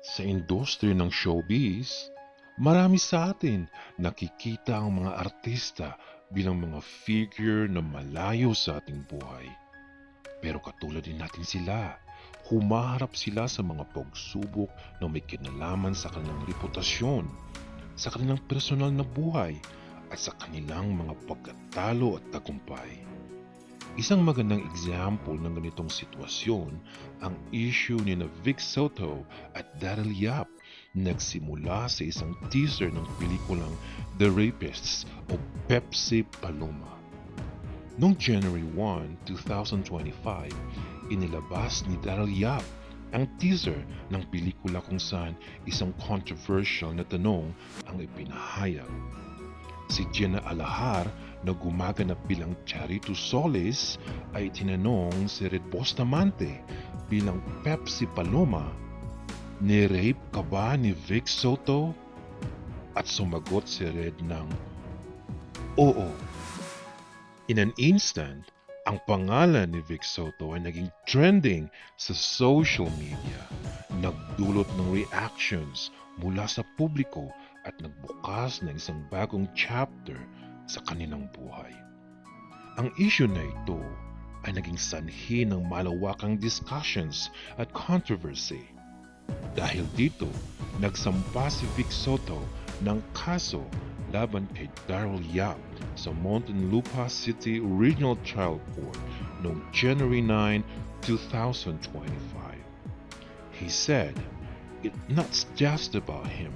Sa industriya ng showbiz, marami sa atin nakikita ang mga artista bilang mga figure na malayo sa ating buhay. Pero katulad din natin sila, humaharap sila sa mga pagsubok na may kinalaman sa kanilang reputasyon, sa kanilang personal na buhay, at sa kanilang mga pagkatalo at tagumpay. Isang magandang example ng ganitong sitwasyon ang issue ni na Vic Soto at Daryl Yap. Nagsimula sa isang teaser ng pelikulang The Rapists o Pepsi Paloma. Noong January 1, 2025, inilabas ni Daryl Yap ang teaser ng pelikula kung saan isang controversial na tanong ang ipinahayag. Si Jenna Alahar na gumaganap bilang Charito Solis ay tinanong si Red Bustamante bilang Pepsi Paloma, "Ni-rape ka ba ni Vic Soto?" At sumagot si Red ng, "Oo." In an instant, ang pangalan ni Vic Soto ay naging trending sa social media. Nagdulot ng reactions mula sa publiko at nagbukas ng isang bagong chapter sa kanilang buhay. Ang issue na ito ay naging sanhi ng malawakang discussions at controversy. Dahil dito, nagsampa si Vic Soto ng kaso laban kay Daryl Yap sa Muntinlupa City Regional Trial Court noong January 9, 2025. He said, "It's not just about him,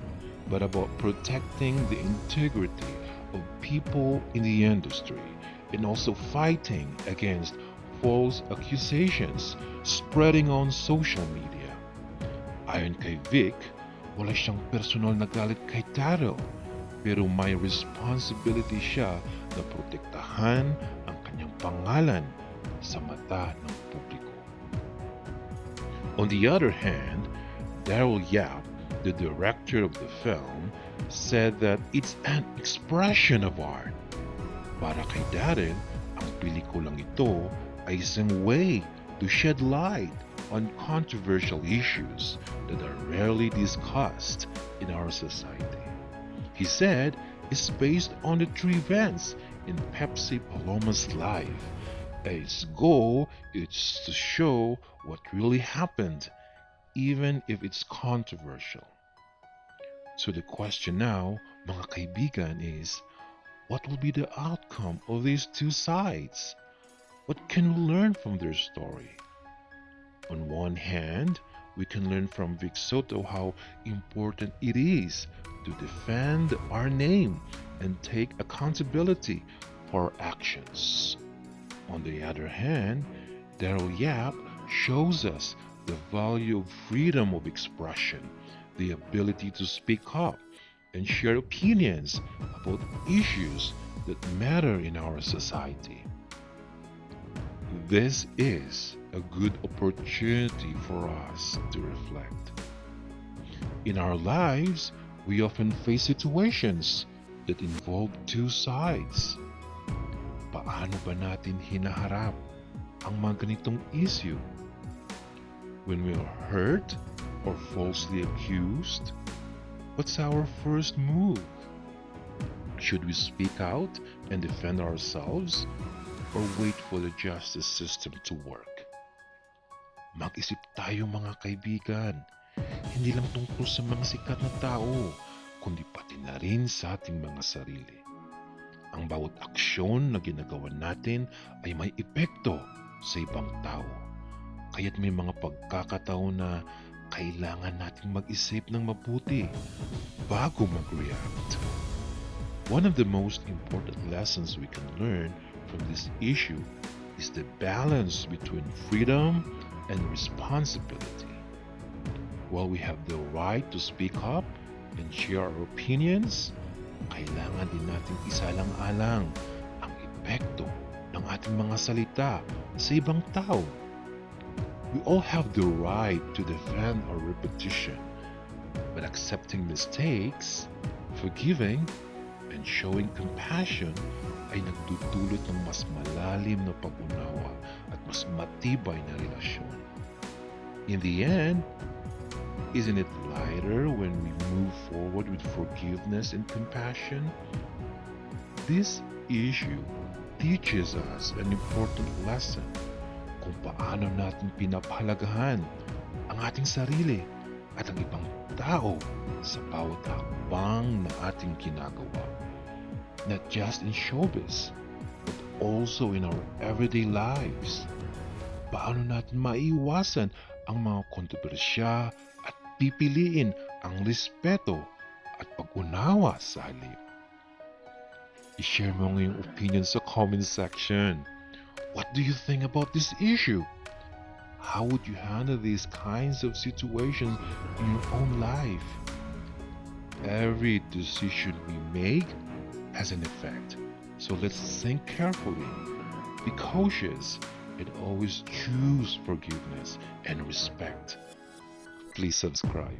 but about protecting the integrity of people in the industry and also fighting against false accusations spreading on social media." Ayon kay Vic, wala siyang personal na galit kay Daryl, pero may responsibility siya na protektahan ang kanyang pangalan sa mata ng publiko. On the other hand, Daryl Yap, the director of the film, said that it's an expression of art. Para kay Daryl, ang pelikulang ito ay isang way to shed light on controversial issues that are rarely discussed in our society. He said it's based on the true events in Pepsi Paloma's life. Its goal is to show what really happened, even if it's controversial. So the question now, mga kaibigan, is what will be the outcome of these two sides? What can we learn from their story? On one hand, we can learn from Vic Soto how important it is to defend our name and take accountability for our actions. On the other hand, Daryl Yap shows us the value of freedom of expression, the ability to speak up and share opinions about issues that matter in our society. This is a good opportunity for us to reflect. In our lives, we often face situations that involve two sides. Paano ba natin hinaharap ang mga ganitong issue? When we are hurt or falsely accused, what's our first move? Should we speak out and defend ourselves or wait for the justice system to work? Mag-isip tayo mga kaibigan, hindi lang tungkol sa mga sikat na tao, kundi pati na rin sa ating mga sarili. Ang bawat aksyon na ginagawa natin ay may epekto sa ibang tao. Kaya't may mga pagkakataon na kailangan nating mag-isip ng mabuti bago mag-react. One of the most important lessons we can learn from this issue is the balance between freedom and responsibility. While we have the right to speak up and share our opinions, kailangan din natin isalang-alang ang epekto ng ating mga salita sa ibang tao. We all have the right to defend our reputation, but accepting mistakes, forgiving, and showing compassion ay nagdudulot ng mas malalim na pag-unawa at mas matibay na relasyon. In the end, Isn't it lighter when we move forward with forgiveness and compassion? This issue teaches us an important lesson kung paano natin pinapahalagahan ang ating sarili at ang ibang tao sa bawat hakbang na ating ginagawa. Not just in showbiz, but also in our everyday lives. Paano natin maiiwasan ang mga kontrobersya at pipiliin ang respeto at pag-unawa sa halip? I-share mo ang iyong opinion sa comment section. What do you think about this issue? How would you handle these kinds of situations in your own life? Every decision we make has an effect. So let's think carefully, be cautious, and always choose forgiveness and respect. Please subscribe.